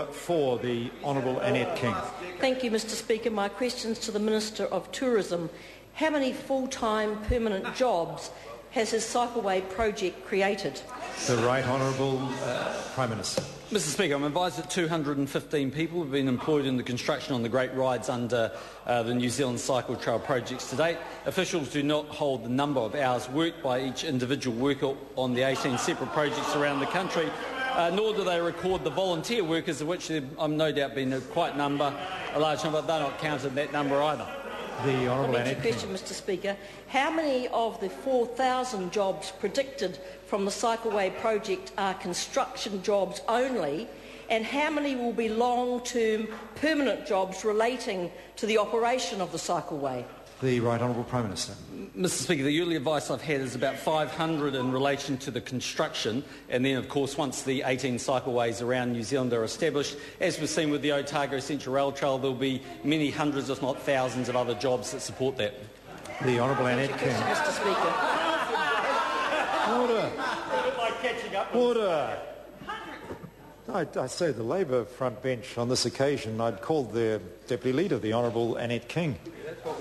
For the Honourable Annette King. Thank you, Mr Speaker. My question's to the Minister of Tourism. How many full-time permanent jobs has his cycleway project created? The Right Honourable Prime Minister. Mr Speaker, I'm advised that 215 people have been employed in the construction on the Great Rides under the New Zealand Cycle Trail projects to date. Officials do not hold the number of hours worked by each individual worker on the 18 separate projects around the country, nor do they record the volunteer workers, of which there no doubt been a large number, but they're not counted in that number either. The Honourable Annette King. Question, Mr Speaker. How many of the 4,000 jobs predicted from the cycleway project are construction jobs only, and how many will be long-term permanent jobs relating to the operation of the cycleway? The Right Honourable Prime Minister. Mr Speaker, the early advice I've had is about 500 in relation to the construction, and then of course once the 18 cycleways around New Zealand are established, as we've seen with the Otago Central Rail Trail, there will be many hundreds if not thousands of other jobs that support that. The Honourable Annette King. Mr Speaker. Order. I say the Labour front bench on this occasion, I'd called their Deputy Leader, the Honourable Annette King.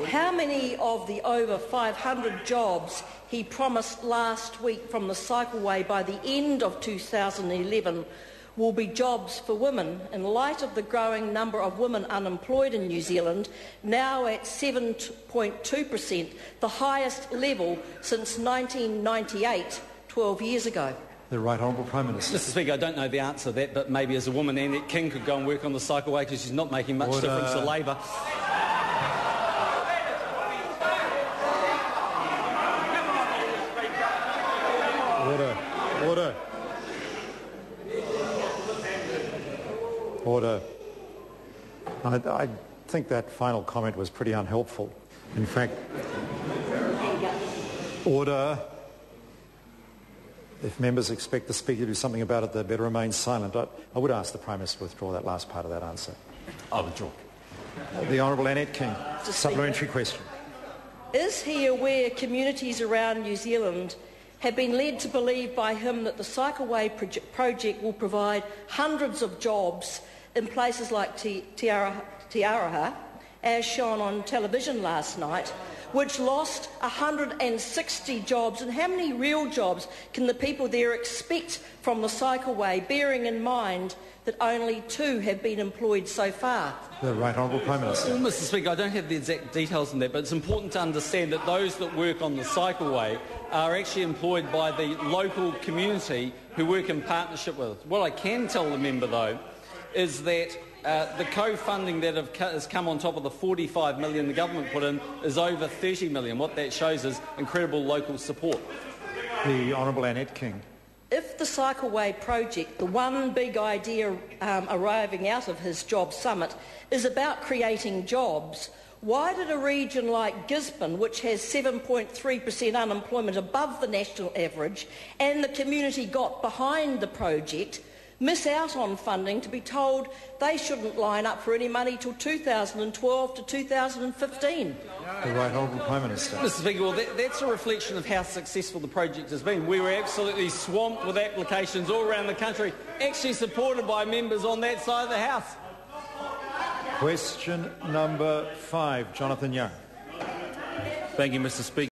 How many of the over 500 jobs he promised last week from the cycleway by the end of 2011 will be jobs for women, in light of the growing number of women unemployed in New Zealand, now at 7.2%, the highest level since 1998, 12 years ago? The Right Honourable Prime Minister. Mr Speaker, I don't know the answer to that, but maybe as a woman, Annette King could go and work on the cycleway because she's not making much difference to Labour. Order. I think that final comment was pretty unhelpful. In fact, order. If members expect the Speaker to do something about it, they better remain silent. I would ask the Prime Minister to withdraw that last part of that answer. I withdraw. The Honourable Annette King. Supplementary question. Is he aware communities around New Zealand have been led to believe by him that the cycleway project will provide hundreds of jobs in places like Te Araha, as shown on television last night, which lost 160 jobs? And how many real jobs can the people there expect from the cycleway, bearing in mind that only 2 have been employed so far? The Right Honourable Prime Minister. Well, Mr Speaker, I don't have the exact details on that, but it's important to understand that those that work on the cycleway are actually employed by the local community who work in partnership with it. What I can tell the member, though, is that the co-funding that has come on top of the 45 million the government put in is over 30 million. What that shows is incredible local support. The Honourable Annette King. If the cycleway project, the one big idea arriving out of his job summit, is about creating jobs, why did a region like Gisborne, which has 7.3% unemployment above the national average, and the community got behind the project, miss out on funding to be told they shouldn't line up for any money till 2012 to 2015? The Right Honourable Prime Minister. Mr Speaker, well, that's a reflection of how successful the project has been. We were absolutely swamped with applications all around the country, actually supported by members on that side of the House. Question number 5, Jonathan Young. Thank you, Mr Speaker.